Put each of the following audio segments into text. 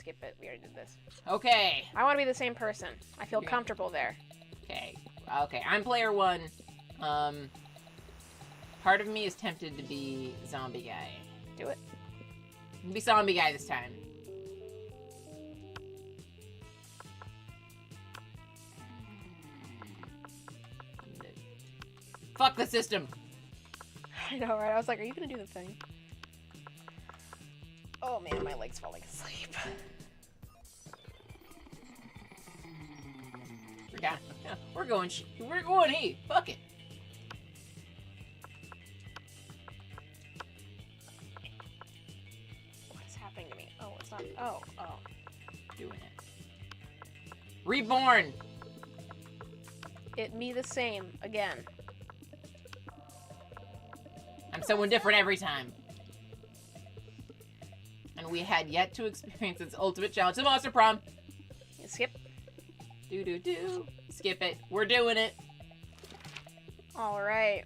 skip it. We already did this. Okay. I want to be the same person. I feel comfortable there. Okay. Okay, I'm player 1. Part of me is tempted to be zombie guy. Do it. Be zombie guy this time. Fuck the system. I know, right? I was like, are you gonna do the thing? Oh man, my leg's falling asleep. Yeah, we're going. Hey, fuck it. What is happening to me? Oh, it's not. Oh. Doing it. Reborn. Me the same again. I'm someone different every time. And we had yet to experience its ultimate challenge, the Monster Prom. Skip. Do. Skip it. We're doing it. All right.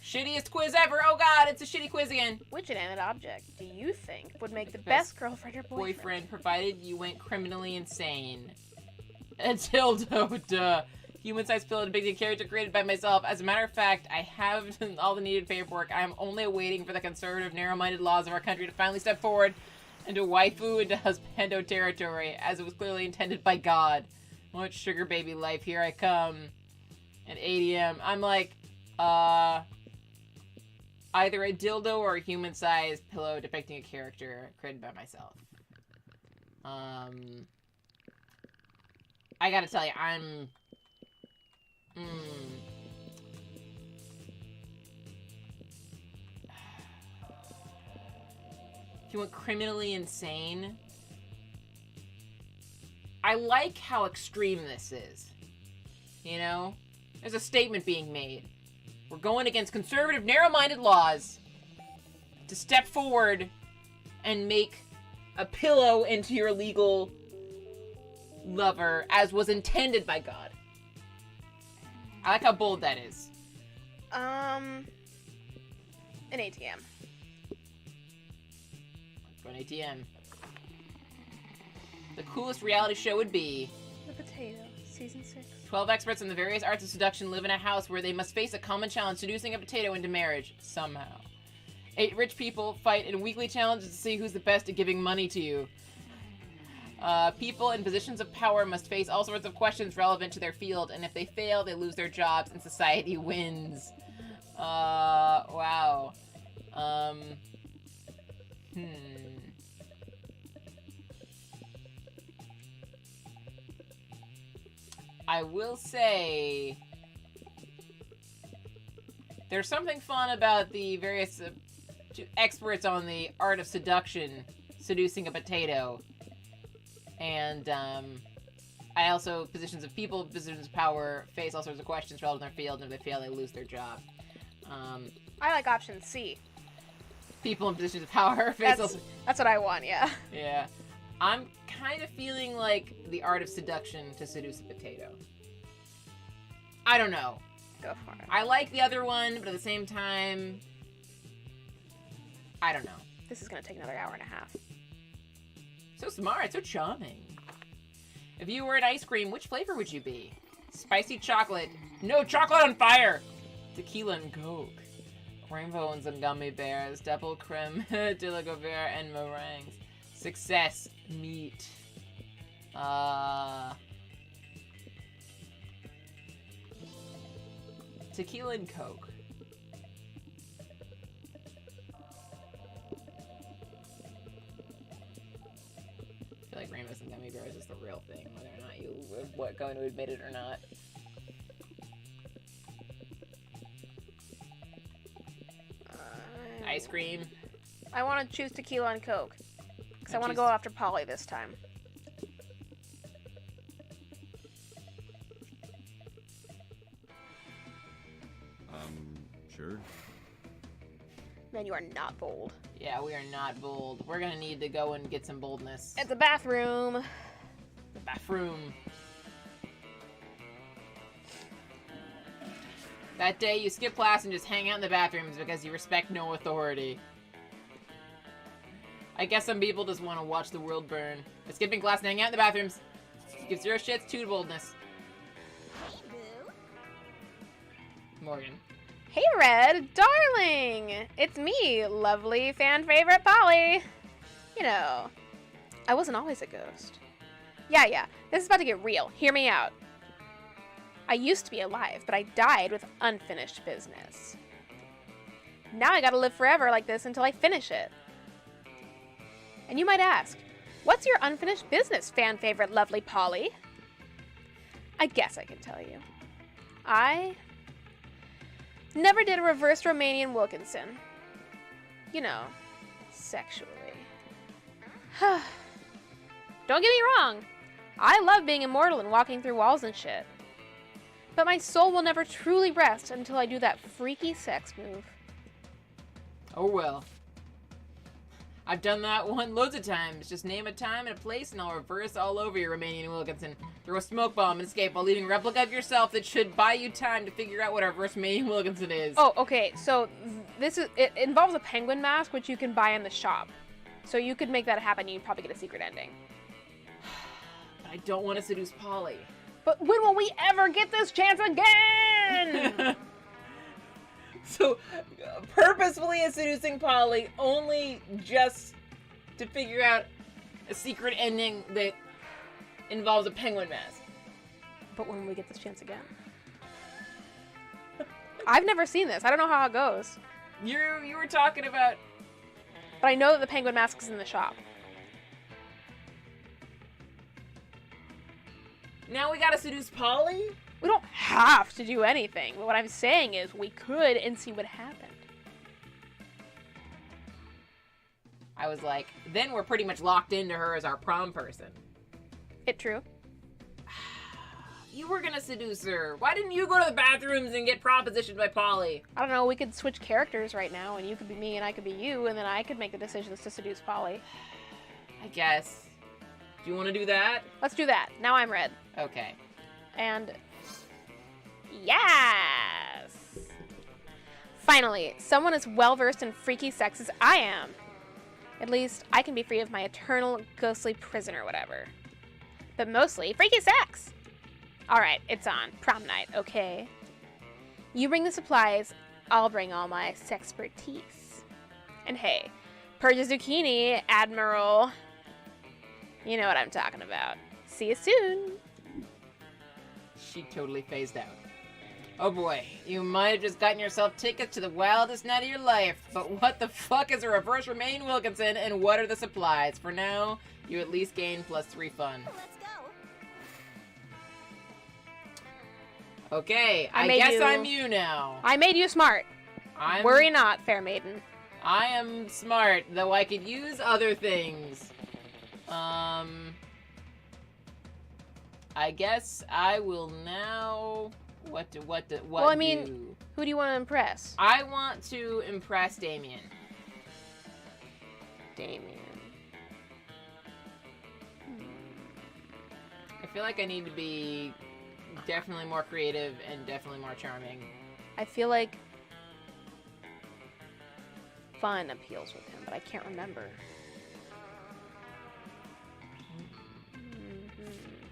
Shittiest quiz ever. Oh god, it's a shitty quiz again. Which inanimate object do you think would make the best girlfriend or boyfriend? Provided you went criminally insane. A dildo, duh. Human-sized pillow depicting a character created by myself. As a matter of fact, I have all the needed paperwork. I am only awaiting for the conservative, narrow-minded laws of our country to finally step forward into waifu and husbando territory, as it was clearly intended by God. What sugar baby life, here I come. At 8 a.m. I'm like, either a dildo or a human-sized pillow depicting a character created by myself. I gotta tell you, I'm... If you went criminally insane... I like how extreme this is. You know? There's a statement being made. We're going against conservative, narrow-minded laws to step forward and make a pillow into your legal lover, as was intended by God. I like how bold that is. An ATM. For an ATM. The coolest reality show would be... The Potato, Season 6. 12 experts in the various arts of seduction live in a house where they must face a common challenge, seducing a potato into marriage, somehow. 8 rich people fight in weekly challenges to see who's the best at giving money to you. People in positions of power must face all sorts of questions relevant to their field, and if they fail, they lose their jobs and society wins. Wow. I will say... There's something fun about the various experts on the art of seduction seducing a potato. And, I also, positions of people, positions of power, face all sorts of questions relevant to their field, and if they fail, they lose their job. I like option C. People in positions of power face That's what I want, yeah. Yeah. I'm kind of feeling like the art of seduction to seduce a potato. I don't know. Go for it. I like the other one, but at the same time, I don't know. This is going to take another hour and a half. So smart, so charming. If you were an ice cream, which flavor would you be? Spicy chocolate. No, chocolate on fire! Tequila and Coke. Rainbows and gummy bears. Double creme de la Govere and meringues. Success. Meat. Tequila and Coke. I feel like rainbows and gummy bears is the real thing, whether or not you are going to admit it or not. Ice cream. I want to choose tequila and Coke. Because I want to go after Polly this time. Sure. Man, you are not bold. Yeah, we are not bold. We're gonna need to go and get some boldness. At the bathroom. The bathroom. That day, you skip class and just hang out in the bathrooms because you respect no authority. I guess some people just want to watch the world burn. By skipping class and hanging out in the bathrooms. Give zero shits to boldness. Morgan. Hey, Red, darling! It's me, lovely fan favorite Polly. You know, I wasn't always a ghost. Yeah, this is about to get real. Hear me out. I used to be alive, but I died with unfinished business. Now I gotta live forever like this until I finish it. And you might ask, what's your unfinished business, fan favorite lovely Polly? I guess I can tell you. I never did a reverse Romanian Wilkinson. You know, sexually. Don't get me wrong. I love being immortal and walking through walls and shit. But my soul will never truly rest until I do that freaky sex move. Oh well. I've done that one loads of times. Just name a time and a place and I'll reverse all over your Romanian Wilkinson. Throw a smoke bomb and escape while leaving a replica of yourself that should buy you time to figure out what a reverse Romanian Wilkinson is. Oh, okay. So it involves a penguin mask, which you can buy in the shop. So you could make that happen and you'd probably get a secret ending. But I don't want to seduce Polly. But when will we ever get this chance again? So, purposefully seducing Polly only just to figure out a secret ending that involves a penguin mask. But when will we get this chance again? I've never seen this. I don't know how it goes. You were talking about... But I know that the penguin mask is in the shop. Now we gotta seduce Polly? We don't have to do anything, but what I'm saying is we could and see what happened. I was like, then we're pretty much locked into her as our prom person. It true. You were gonna seduce her. Why didn't you go to the bathrooms and get propositioned by Polly? I don't know, we could switch characters right now, and you could be me and I could be you, and then I could make the decisions to seduce Polly. I guess. Do you want to do that? Let's do that. Now I'm Red. Okay. And... yes! Finally, someone as well-versed in freaky sex as I am. At least, I can be free of my eternal ghostly prison or whatever. But mostly, freaky sex! Alright, it's on. Prom night, okay? You bring the supplies, I'll bring all my sexpertise. And hey, purge a zucchini, Admiral. You know what I'm talking about. See you soon! She totally phased out. Oh boy, you might have just gotten yourself tickets to the wildest night of your life, but what the fuck is a reverse Romanian Wilkinson and what are the supplies? For now, you at least gain +3 fun. Let's go. Okay, I guess I'm you now. I made you smart. Worry not, fair maiden. I am smart, though I could use other things. I guess I will now... What Well, I mean, who do you want to impress? I want to impress Damien. Damien. I feel like I need to be definitely more creative and definitely more charming. I feel like fun appeals with him, but I can't remember.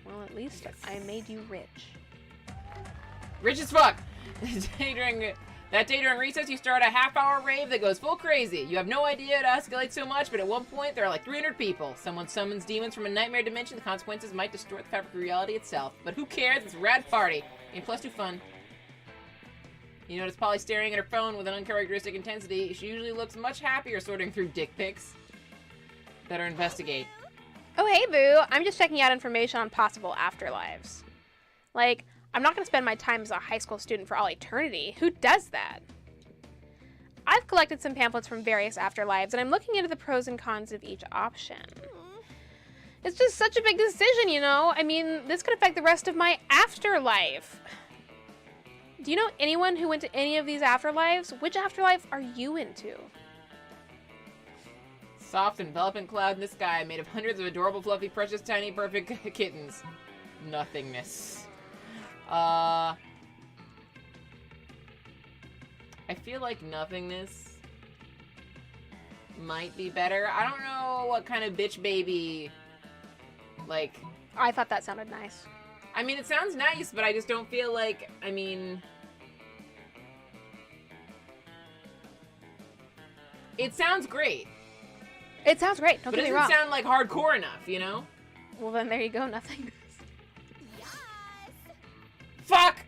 Well, at least I made you rich. Rich as fuck! That day during recess, you start a half-hour rave that goes full crazy. You have no idea it escalates so much, but at one point, there are like 300 people. Someone summons demons from a nightmare dimension. The consequences might distort the fabric of reality itself. But who cares? It's a rad party. And +2 fun. You notice Polly staring at her phone with an uncharacteristic intensity. She usually looks much happier sorting through dick pics. Better investigate. Oh, hey, boo. I'm just checking out information on possible afterlives. Like, I'm not going to spend my time as a high school student for all eternity. Who does that? I've collected some pamphlets from various afterlives, and I'm looking into the pros and cons of each option. It's just such a big decision, you know? I mean, this could affect the rest of my afterlife. Do you know anyone who went to any of these afterlives? Which afterlife are you into? Soft, enveloping cloud in the sky made of hundreds of adorable, fluffy, precious, tiny, perfect kittens. Nothingness. I feel like nothingness might be better. I don't know what kind of bitch baby, like... I thought that sounded nice. I mean, it sounds nice, but I just don't feel like, I mean... It sounds great. It sounds great, don't but get me it wrong. doesn't sound like hardcore enough, you know? Well, then there you go, nothing. Yes. Fuck!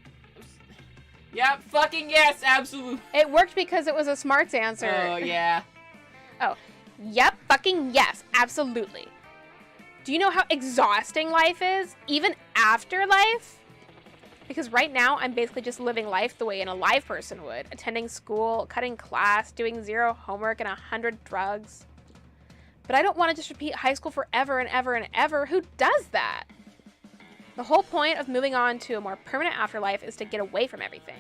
Yep, fucking yes, absolutely. It worked because it was a smarts answer. Oh, yeah. Oh, yep, fucking yes, absolutely. Do you know how exhausting life is, even after life? Because right now, I'm basically just living life the way an alive person would. Attending school, cutting class, doing 0 homework, and 100 drugs. But I don't want to just repeat high school forever and ever and ever. Who does that? The whole point of moving on to a more permanent afterlife is to get away from everything.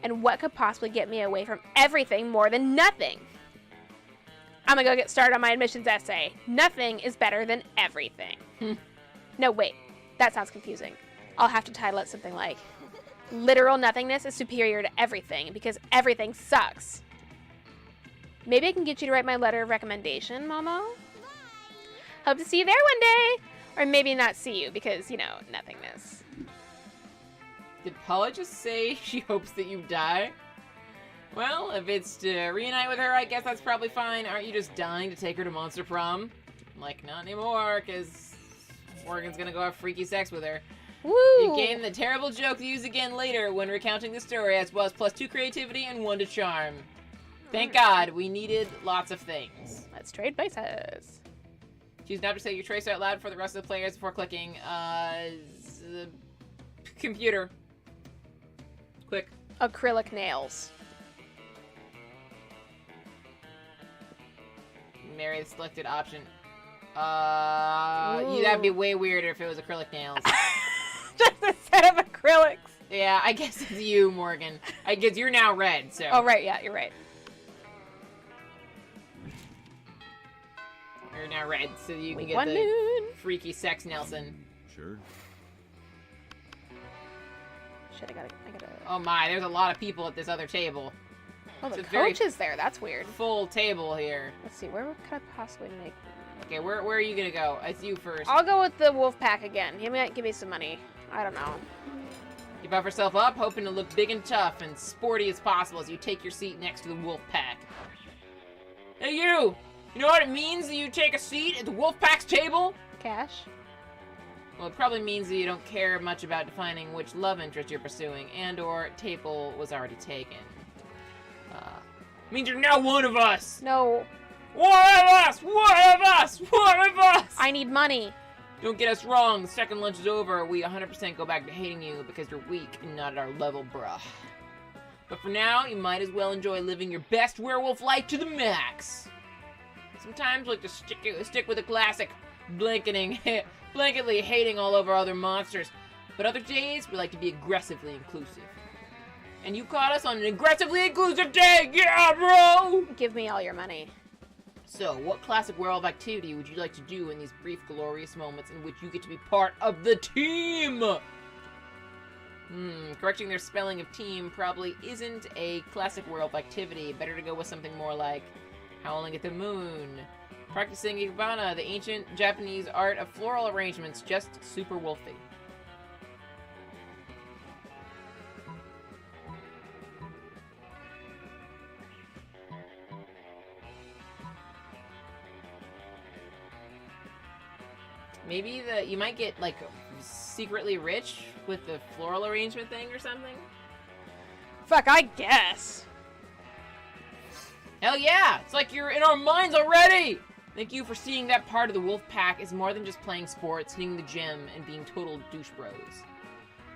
And what could possibly get me away from everything more than nothing? I'm gonna go get started on my admissions essay. Nothing is better than everything. No, wait. That sounds confusing. I'll have to title it something like, Literal nothingness is superior to everything because everything sucks. Maybe I can get you to write my letter of recommendation, Momo? Hope to see you there one day! Or maybe not see you because, you know, nothingness. Did Paula just say she hopes that you die? Well, if it's to reunite with her, I guess that's probably fine. Aren't you just dying to take her to Monster Prom? Like, not anymore, because Morgan's gonna go have freaky sex with her. Woo! You gain the terrible joke to use again later when recounting the story, as well as +2 creativity and 1 to charm. Thank God, we needed lots of things. Let's trade places. Choose not to say your choice out loud for the rest of the players before clicking. Computer. Quick. Acrylic nails. Marry the selected option. That'd be way weirder if it was acrylic nails. Just a set of acrylics. Yeah, I guess it's you, Morgan. I guess you're now red, so. Oh, right, yeah, you're right. You're now red, so you can get One the moon. freaky sex Nelson. Sure. Shit, I gotta... Oh my, there's a lot of people at this other table. Oh, the It's a very- coach is there. That's weird. Full table here. Let's see, where could I possibly make... Okay, where are you gonna go? It's you first. I'll go with the wolf pack again. He might give me some money. I don't know. You buff yourself up, hoping to look big and tough and sporty as possible as you take your seat next to the wolf pack. Hey you! You know what it means that you take a seat at the wolf pack's table? Cash? Well, it probably means that you don't care much about defining which love interest you're pursuing, and or table was already taken. Means you're now one of us! No. One of us! One of us! One of us! I need money. Don't get us wrong, the second lunch is over, we 100% go back to hating you because you're weak and not at our level, bruh. But for now, you might as well enjoy living your best werewolf life to the max. Sometimes we like to stick with the classic blanketly hating all over other monsters, but other days we like to be aggressively inclusive. And you caught us on an aggressively inclusive day, yeah, bro! Give me all your money. So, what classic werewolf activity would you like to do in these brief, glorious moments in which you get to be part of the team? Correcting their spelling of team probably isn't a classic werewolf activity. Better to go with something more like howling at the moon. Practicing Ikebana, the ancient Japanese art of floral arrangements, just super wolfy. Maybe you might get, like, secretly rich with the floral arrangement thing or something? Fuck, I guess. Hell yeah! It's like you're in our minds already! Thank you for seeing that part of the wolf pack is more than just playing sports, hitting the gym, and being total douche bros.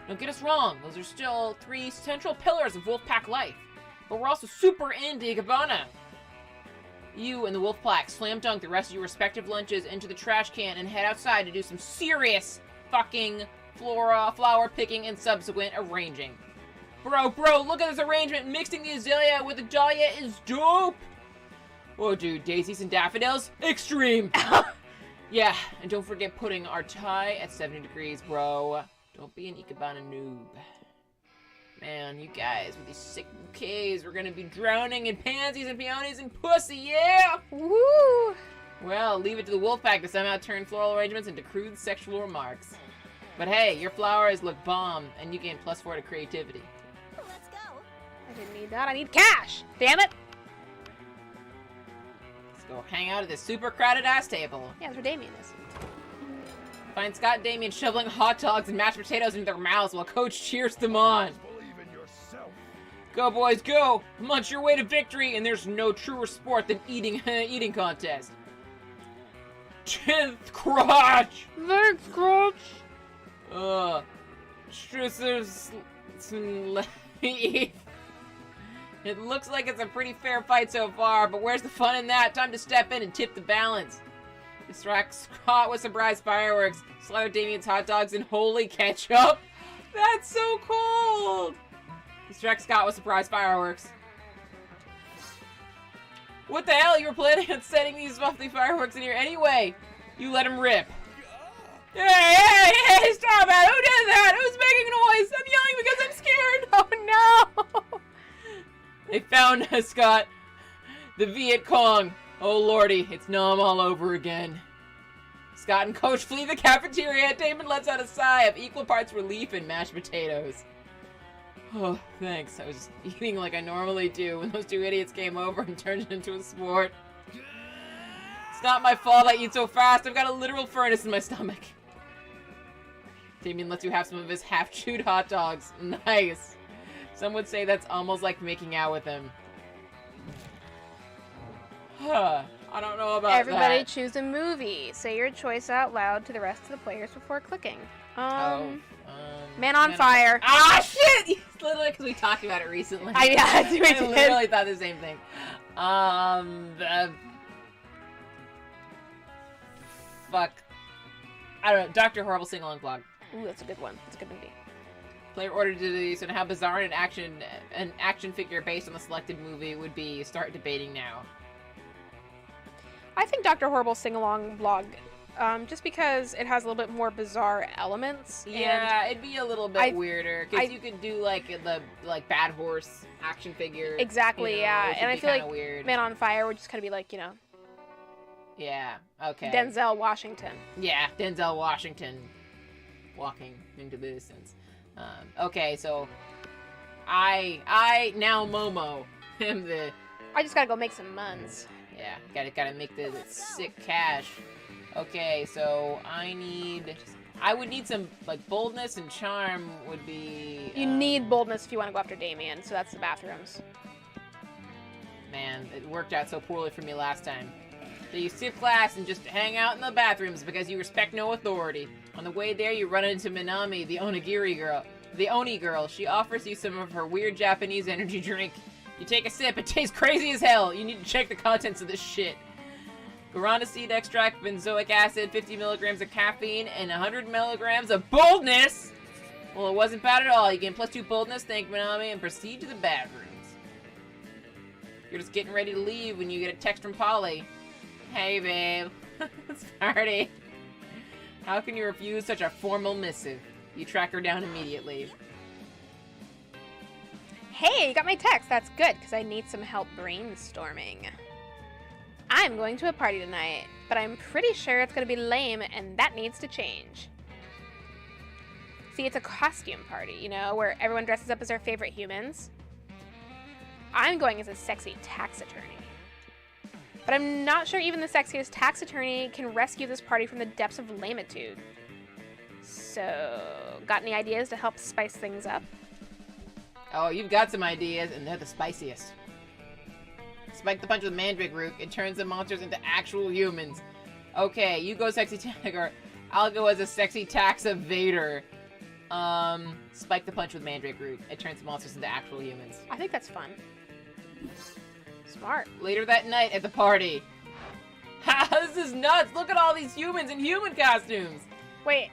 Don't get us wrong, those are still 3 central pillars of wolf pack life. But we're also super into Ikebana. You and the wolf pack slam dunk the rest of your respective lunches into the trash can and head outside to do some serious fucking flower picking and subsequent arranging. Bro, look at this arrangement. Mixing the azalea with the dahlia is dope. Oh, dude, daisies and daffodils? Extreme. Yeah, and don't forget putting our tie at 70 degrees, bro. Don't be an Ikebana noob. Man, you guys, with these sick bouquets, we're gonna be drowning in pansies and peonies and pussy, yeah! Woo! Well, leave it to the wolf pack to somehow turn floral arrangements into crude sexual remarks. But hey, your flowers look bomb, and you gain +4 to creativity. Let's go. I didn't need that. I need cash. Damn it. Let's go hang out at this super crowded ass table. Yeah, that's where Damien is. Find Scott and Damien shoveling hot dogs and mashed potatoes into their mouths while Coach cheers them on. Believe in yourself. Go, boys, go! Munch your way to victory, and there's no truer sport than eating contest. 10th crotch! Thanks, Coach. Strucers. It looks like it's a pretty fair fight so far, but where's the fun in that? Time to step in and tip the balance. Distract Scott with surprise fireworks. Slather Damien's hot dogs in holy ketchup. That's so cold. Distract Scott with surprise fireworks. What the hell? You were planning on setting these lovely fireworks in here anyway. You let him rip. Hey, stop it! Who did that? Who's making noise? I'm yelling because I'm scared. Oh, no. They found us, Scott. The Viet Cong. Oh, lordy, it's Nom all over again. Scott and Coach flee the cafeteria. Damon lets out a sigh of equal parts relief and mashed potatoes. Oh, thanks. I was just eating like I normally do when those two idiots came over and turned it into a sport. It's not my fault I eat so fast. I've got a literal furnace in my stomach. Damien lets you have some of his half-chewed hot dogs. Nice. Some would say that's almost like making out with him. Huh. I don't know about Everybody that. choose a movie. Say your choice out loud to the rest of the players before clicking. Man on Fire. Ah, shit! It's literally because we talked about it recently. Yeah, we I did. literally thought the same thing. Fuck. I don't know. Dr. Horrible Sing-Along Vlog. Ooh, that's a good one. That's a good movie. Player ordered to do and how bizarre an action figure based on the selected movie would be. Start debating now. I think Dr. Horrible Sing-Along Vlog, just because it has a little bit more bizarre elements. Yeah, it'd be a little bit I- weirder because you could do like the Bad Horse action figure. Exactly, you know, yeah. which And would I be feel kinda like weird. Man on Fire would just kind of be like, Yeah. Okay. Denzel Washington. Yeah, Denzel Washington walking into the distance. Okay, so I now Momo am the I just gotta go make some muns. yeah gotta make the sick cash. Okay, so I would need some like boldness and charm would be. You need boldness if you want to go after Damien, so that's the bathrooms. Man, it worked out so poorly for me last time. So you skip class and just hang out in the bathrooms because you respect no authority. On the way there, you run into Minami, the Oni girl. She offers you some of her weird Japanese energy drink. You take a sip, it tastes crazy as hell. You need to check the contents of this shit. Guarana seed extract, benzoic acid, 50 milligrams of caffeine, and 100 milligrams of boldness. Well, it wasn't bad at all. You gain +2 boldness, thank Minami, and proceed to the bathrooms. You're just getting ready to leave when you get a text from Polly. Hey, babe. Let's party. How can you refuse such a formal missive? You track her down immediately. Hey, you got my text. That's good, because I need some help brainstorming. I'm going to a party tonight, but I'm pretty sure it's going to be lame, and that needs to change. See, it's a costume party, where everyone dresses up as their favorite humans. I'm going as a sexy tax attorney. But I'm not sure even the sexiest tax attorney can rescue this party from the depths of lamitude. So, got any ideas to help spice things up? Oh, you've got some ideas, and they're the spiciest. Spike the punch with mandrake root. It turns the monsters into actual humans. Okay, you go sexy tiger. I'll go as a sexy tax evader. Spike the punch with mandrake root. It turns the monsters into actual humans. I think that's fun. Smart. Later that night at the party. Ha! This is nuts! Look at all these humans in human costumes! Wait,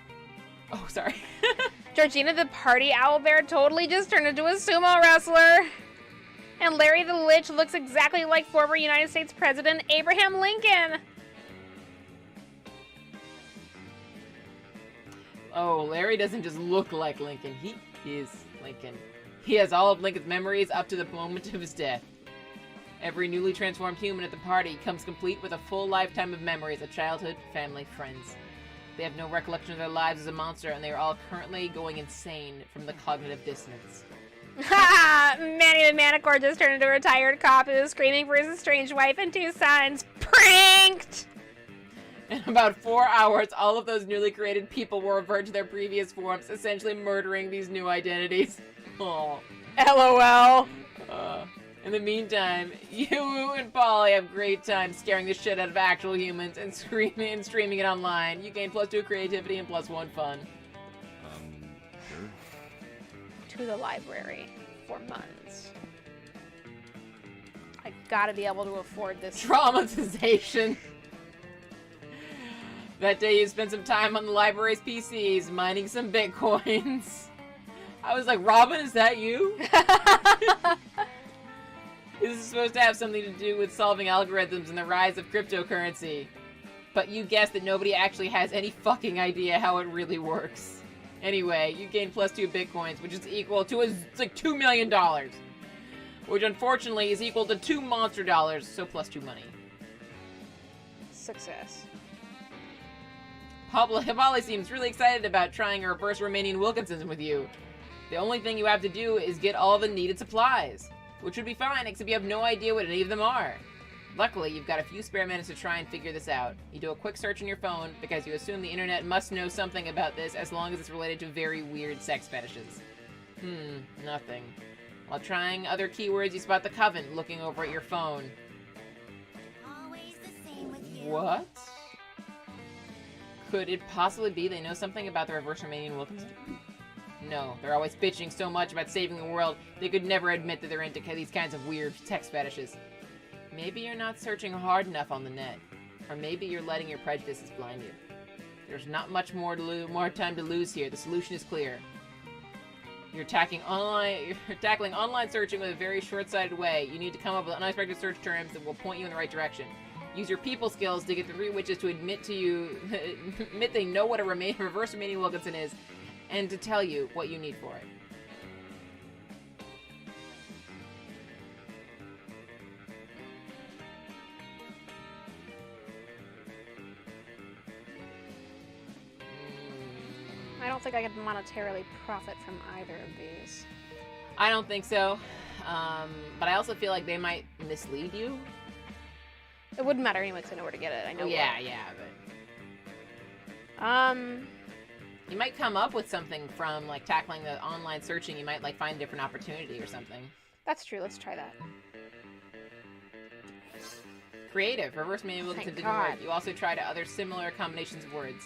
Oh, sorry. Georgina the party owlbear totally just turned into a sumo wrestler. And Larry the Lich looks exactly like former United States President Abraham Lincoln. Oh, Larry doesn't just look like Lincoln. He is Lincoln. He has all of Lincoln's memories up to the moment of his death. Every newly transformed human at the party comes complete with a full lifetime of memories of childhood, family, friends. They have no recollection of their lives as a monster, and they are all currently going insane from the cognitive dissonance. Ha! Manny the Manicore just turned into a retired cop who is screaming for his estranged wife and 2 sons. Pranked! In about 4 hours, all of those newly created people will revert to their previous forms, essentially murdering these new identities. Oh. LOL. In the meantime, you and Polly have great time scaring the shit out of actual humans and screaming and streaming it online. You gain +2 creativity and +1 fun. Sure. To the library for months. I gotta be able to afford this. Traumatization. That day you spent some time on the library's PCs, mining some bitcoins. I was like, Robin, is that you? This is supposed to have something to do with solving algorithms and the rise of cryptocurrency. But you guessed that nobody actually has any fucking idea how it really works. Anyway, you gain +2 bitcoins, which is equal to it's like $2 million. Which unfortunately is equal to 2 monster dollars, so +2 money. Success. Polly seems really excited about trying a reverse Romanian Wilkinson's with you. The only thing you have to do is get all the needed supplies. Which would be fine, except you have no idea what any of them are. Luckily, you've got a few spare minutes to try and figure this out. You do a quick search on your phone, because you assume the internet must know something about this as long as it's related to very weird sex fetishes. Nothing. While trying other keywords, you spot the Coven looking over at your phone. Always the same with you. What? Could it possibly be they know something about the reverse Romanian Wilkinson? No, they're always bitching so much about saving the world, they could never admit that they're into these kinds of weird sex fetishes. Maybe you're not searching hard enough on the net. Or maybe you're letting your prejudices blind you. There's not much more time to lose here. The solution is clear. You're tackling online searching with a very short-sighted way. You need to come up with unexpected search terms that will point you in the right direction. Use your people skills to get the 3 witches to admit they know what a reverse Romanian Wilkinson is, and to tell you what you need for it. I don't think I could monetarily profit from either of these. I don't think so. But I also feel like they might mislead you. It wouldn't matter anyway because I know where to get it. I know Yeah, but... You might come up with something from, like, tackling the online searching. You might, like, find a different opportunity or something. That's true. Let's try that. Creative. Reverse Romanian Wilkinson Thank didn't God. work. You also tried other similar combinations of words.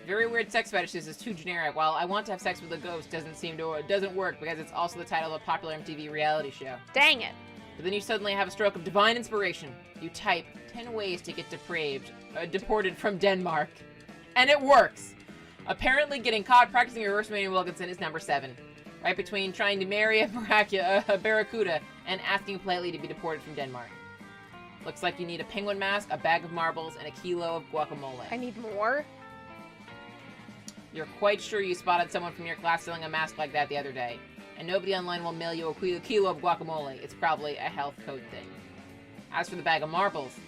Very weird sex fetishes is too generic, while I want to have sex with a ghost doesn't work because it's also the title of a popular MTV reality show. Dang it. But then you suddenly have a stroke of divine inspiration. You type 10 ways to get deported from Denmark. And it works! Apparently getting caught practicing reverse Romanian Wilkinson is number 7. Right between trying to marry a barracuda and asking politely to be deported from Denmark. Looks like you need a penguin mask, a bag of marbles, and a kilo of guacamole. I need more. You're quite sure you spotted someone from your class selling a mask like that the other day. And nobody online will mail you a kilo of guacamole. It's probably a health code thing. As for the bag of marbles,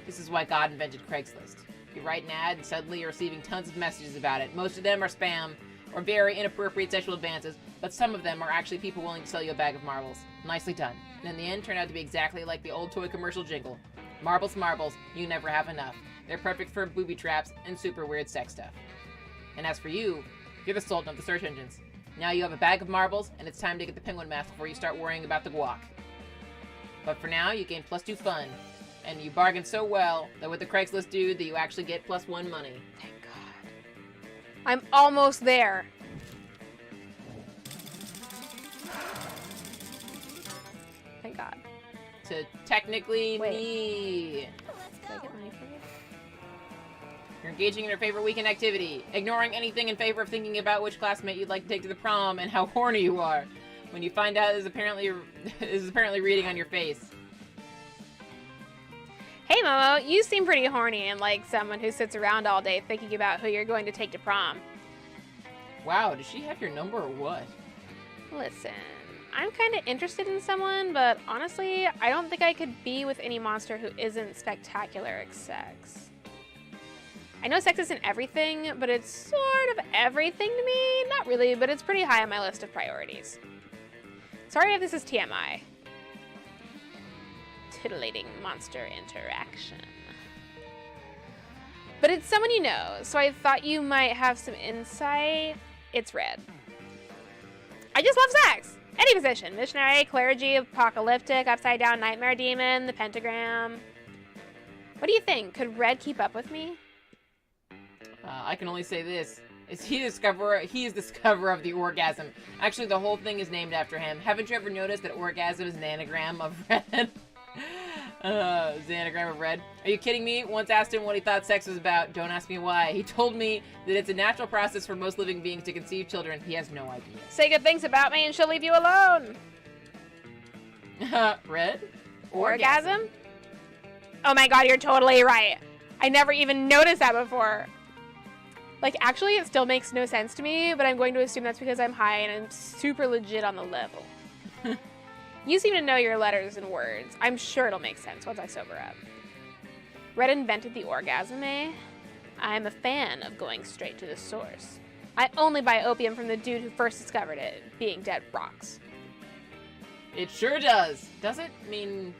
this is why God invented Craigslist. You write an ad and suddenly you're receiving tons of messages about it. Most of them are spam or very inappropriate sexual advances, but some of them are actually people willing to sell you a bag of marbles. Nicely done. And in the end, turned out to be exactly like the old toy commercial jingle. Marbles, marbles, you never have enough. They're perfect for booby traps and super weird sex stuff. And as for you, you're the sultan of the search engines. Now you have a bag of marbles, and it's time to get the penguin mask before you start worrying about the guac. But for now, you gain +2 fun. And you bargained so well that with the Craigslist dude that you actually get +1 money. Thank God. I'm almost there. Thank God. To technically Wait. me. Did I get money for this? You're engaging in your favorite weekend activity, ignoring anything in favor of thinking about which classmate you'd like to take to the prom and how horny you are. When you find out this is apparently reading on your face. Hey Momo, you seem pretty horny and like someone who sits around all day thinking about who you're going to take to prom. Wow, does she have your number or what? Listen, I'm kind of interested in someone, but honestly, I don't think I could be with any monster who isn't spectacular at sex. I know sex isn't everything, but it's sort of everything to me. Not really, but it's pretty high on my list of priorities. Sorry if this is TMI. Titillating monster interaction. But it's someone you know, so I thought you might have some insight. It's Red. I just love sex! Any position. Missionary, clergy, apocalyptic, upside down nightmare demon, the pentagram. What do you think? Could Red keep up with me? I can only say this. He is discoverer of the orgasm. Actually, the whole thing is named after him. Haven't you ever noticed that orgasm is an anagram of Red? It's the anagram of Red. Are you kidding me? Once asked him what he thought sex was about. Don't ask me why. He told me that it's a natural process for most living beings to conceive children. He has no idea. Say good things about me and she'll leave you alone. Red? Orgasm? Oh my god, you're totally right. I never even noticed that before. Like, actually, it still makes no sense to me, but I'm going to assume that's because I'm high and I'm super legit on the level. You seem to know your letters and words. I'm sure it'll make sense once I sober up. Red invented the orgasm, eh? I'm a fan of going straight to the source. I only buy opium from the dude who first discovered it, being dead rocks. It sure does. Does it? I mean,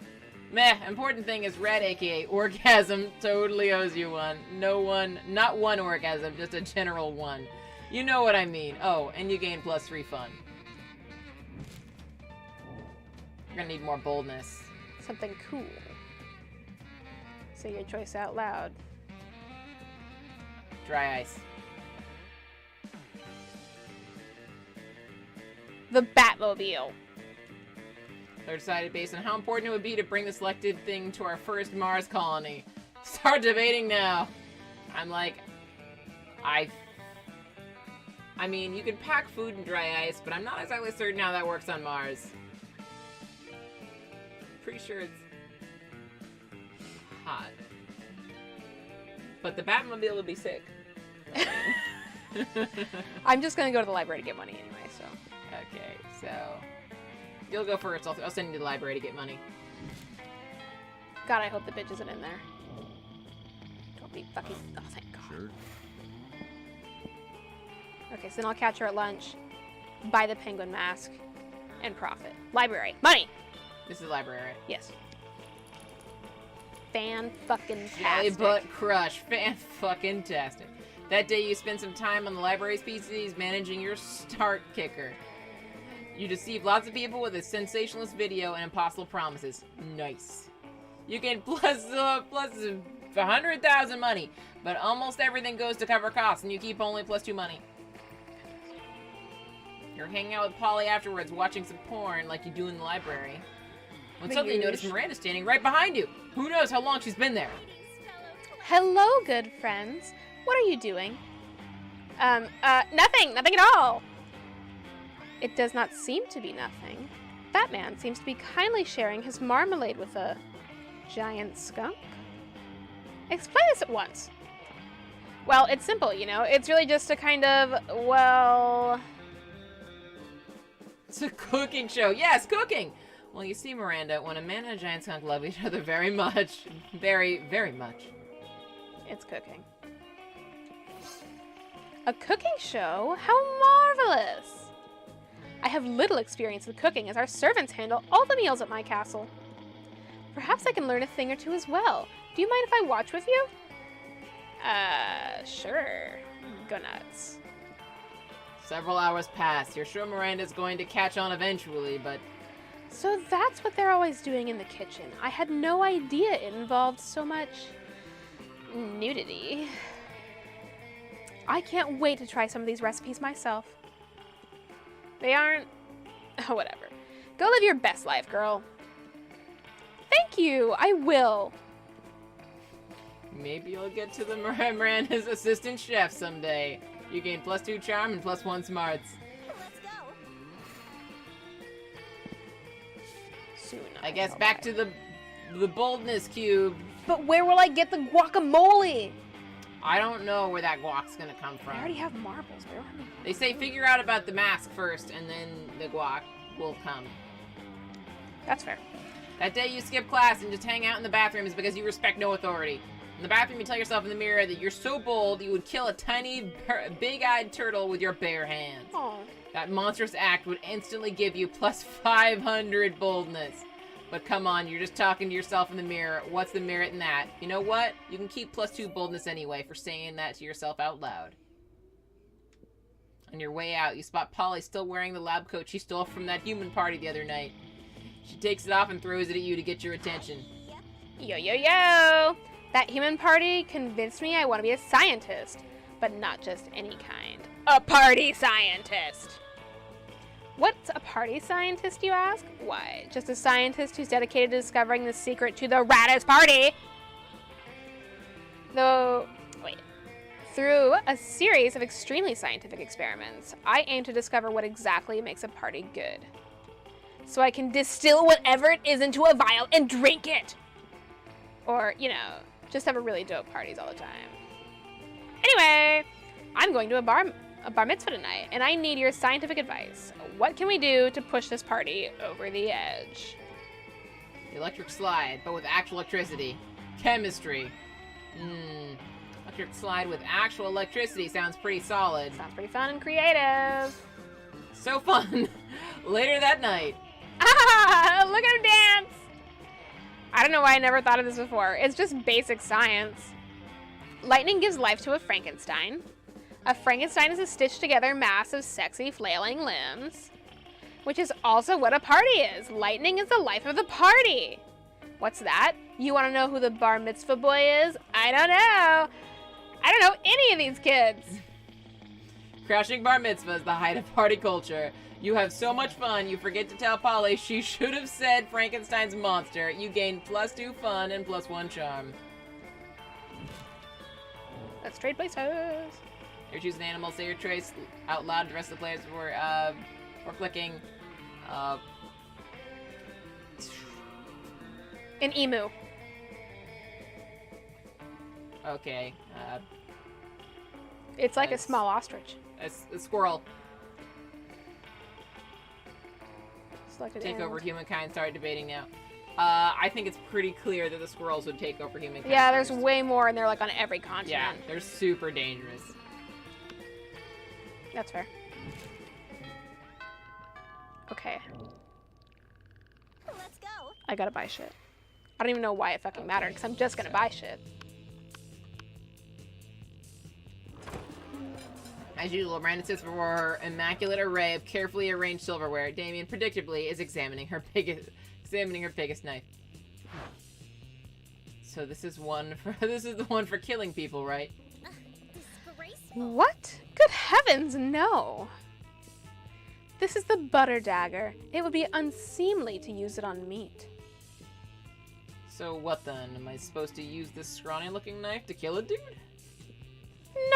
meh. Important thing is Red, aka orgasm, totally owes you one. No one, not one orgasm, just a general one. You know what I mean. Oh, and you gain +3 fun. You're gonna need more boldness. Something cool. Say your choice out loud. Dry ice. The Batmobile. They're decided based on how important it would be to bring the selected thing to our first Mars colony. Start debating now. I'm like, I mean, you can pack food in dry ice, but I'm not exactly certain how that works on Mars. Pretty sure it's hot. But the Batmobile would be sick. I'm just gonna go to the library to get money anyway, so. Okay, so you'll go first. I'll send you to the library to get money. God, I hope the bitch isn't in there. Don't be fucking. Oh, thank God. Sure. Okay, so then I'll catch her at lunch, buy the penguin mask, and profit. Library. Money! This is the library, right? Yes. Fan-fucking-tastic. Jelly butt crush. Fan-fucking-tastic. That day you spend some time on the library's PCs managing your start kicker. You deceive lots of people with a sensationalist video and impossible promises. Nice. You get plus 100,000 money, but almost everything goes to cover costs, and you keep only +2 money. You're hanging out with Polly afterwards, watching some porn like you do in the library. When suddenly you notice Miranda standing right behind you. Who knows how long she's been there? Hello, good friends. What are you doing? Nothing at all. It does not seem to be nothing. Batman seems to be kindly sharing his marmalade with a giant skunk. Explain this at once. Well, it's simple, you know. It's really just a kind of, well... It's a cooking show. Yes, cooking! Well, you see, Miranda, when a man and a giant skunk love each other very much, very, very much. It's cooking. A cooking show? How marvelous! I have little experience with cooking as our servants handle all the meals at my castle. Perhaps I can learn a thing or two as well. Do you mind if I watch with you? Sure. Go nuts. Several hours pass. You're sure Miranda's going to catch on eventually, but... So that's what they're always doing in the kitchen. I had no idea it involved so much... nudity. I can't wait to try some of these recipes myself. They aren't... Oh, whatever. Go live your best life, girl. Thank you. I will. Maybe you'll get to the Miranda's assistant chef someday. You gain +2 charm and +1 smarts. Let's go. Soon. I guess back to the boldness cube. But where will I get the guacamole? I don't know where that guac's gonna come from. I already have marbles. Where am I? They say figure out about the mask first and then the guac. will come. That's fair. That day you skip class and just hang out in the bathroom is because you respect no authority. In the bathroom, you tell yourself in the mirror that you're so bold you would kill a tiny, big-eyed turtle with your bare hands. Oh. That monstrous act would instantly give you plus 500 boldness. But come on, you're just talking to yourself in the mirror. What's the merit in that? You know what? You can keep plus 2 boldness anyway for saying that to yourself out loud. On your way out, you spot Polly still wearing the lab coat she stole from that human party the other night. She takes it off and throws it at you to get your attention. Yo, yo, yo! That human party convinced me I want to be a scientist, but not just any kind. A party scientist! What's a party scientist, you ask? Why, just a scientist who's dedicated to discovering the secret to the raddest party! Through a series of extremely scientific experiments, I aim to discover what exactly makes a party good. So I can distill whatever it is into a vial and drink it! Or, you know, just have a really dope parties all the time. Anyway, I'm going to a bar mitzvah tonight, and I need your scientific advice. What can we do to push this party over the edge? The electric slide, but with actual electricity. Chemistry. Electric slide with actual electricity sounds pretty solid. Sounds pretty fun and creative. So fun. Later that night. Ah, look at her dance! I don't know why I never thought of this before. It's just basic science. Lightning gives life to a Frankenstein. A Frankenstein is a stitched together mass of sexy flailing limbs. Which is also what a party is. Lightning is the life of the party. What's that? You want to know who the bar mitzvah boy is? I don't know. I don't know any of these kids. Crashing bar mitzvah is the height of party culture. You have so much fun, you forget to tell Polly she should have said Frankenstein's monster. You gain plus 2 fun and plus 1 charm. Let's trade places. You choose an animal, say your traits out loud to the rest of the players before clicking. An emu. Okay. It's like a small ostrich. A squirrel. Selected Take over and- humankind. Start debating now. I think it's pretty clear that the squirrels would take over humankind. Yeah, there's first. way more, and they're like on every Yeah, continent. they're super dangerous. That's fair. Okay, Let's go. I gotta buy shit. I don't even know why it fucking mattered, because I'm just gonna buy shit. As usual, Brandon sits before her immaculate array of carefully arranged silverware. Damien, predictably, is examining her biggest knife. So this is the one for killing people, right? Disgraceful. What? Good heavens, no. This is the butter dagger. It would be unseemly to use it on meat. So what then? Am I supposed to use this scrawny-looking knife to kill a dude?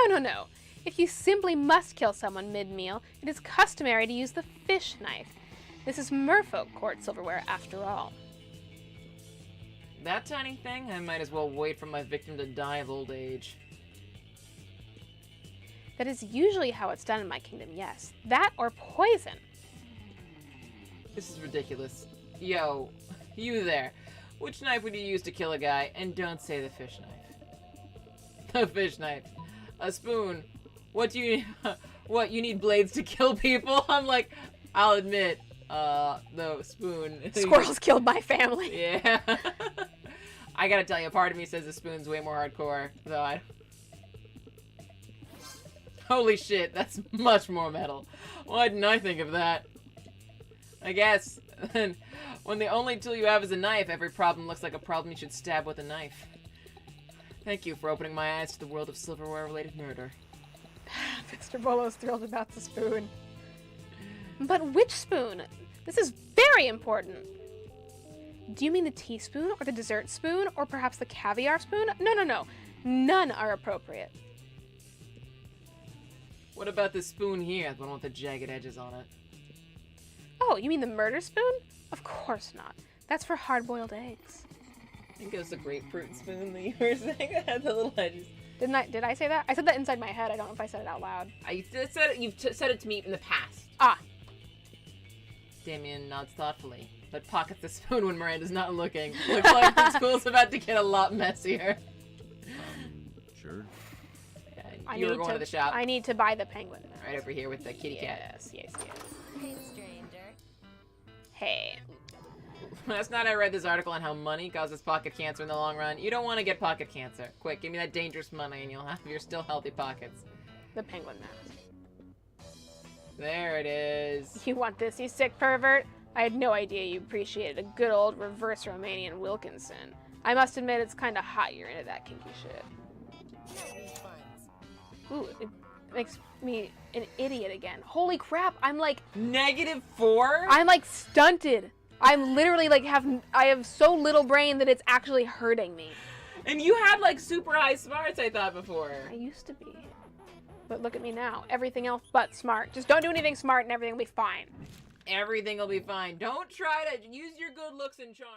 No. If you simply must kill someone mid-meal, it is customary to use the fish knife. This is merfolk court silverware after all. That tiny thing? I might as well wait for my victim to die of old age. That is usually how it's done in my kingdom, yes. That or poison. This is ridiculous. Yo, you there. Which knife would you use to kill a guy? And don't say the fish knife. The fish knife. A spoon. What do you what, you need blades to kill people? I'm like, I'll admit, the spoon. Squirrels killed my family. Yeah. I gotta tell you, part of me says the spoon's way more hardcore, though I... Holy shit, that's much more metal. Why didn't I think of that? I guess, when the only tool you have is a knife, every problem looks like a problem you should stab with a knife. Thank you for opening my eyes to the world of silverware-related murder. Mr. Bolo's thrilled about the spoon. But which spoon? This is very important. Do you mean the teaspoon, or the dessert spoon, or perhaps the caviar spoon? No. None are appropriate. What about this spoon here, the one with the jagged edges on it? Oh, you mean the murder spoon? Of course not. That's for hard-boiled eggs. I think it was the grapefruit spoon that you were saying that had the little edges. Did I say that? I said that inside my head. I don't know if I said it out loud. You've said it to me in the past. Ah. Damien nods thoughtfully, but pockets the spoon when Miranda's not looking. Looks like the school's about to get a lot messier. Sure. Yeah, you were going to the shop. I need to buy the penguin mask. Right over here with the kitty cat. Yes. Hey, stranger. Hey. Last night I read this article on how money causes pocket cancer in the long run. You don't want to get pocket cancer. Quick, give me that dangerous money and you'll have your still healthy pockets. The penguin mask. There it is. You want this, you sick pervert? I had no idea you appreciated a good old reverse Romanian Wilkinson. I must admit it's kind of hot you're into that kinky shit. No refunds. Ooh, it makes me an idiot again. Holy crap, I'm like -4? I'm like stunted. I'm literally like I have so little brain that it's actually hurting me. And you had like super high smarts, I thought, before. I used to be. But look at me now. Everything else but smart. Just don't do anything smart and everything will be fine. Everything will be fine. Don't try to use your good looks and charm.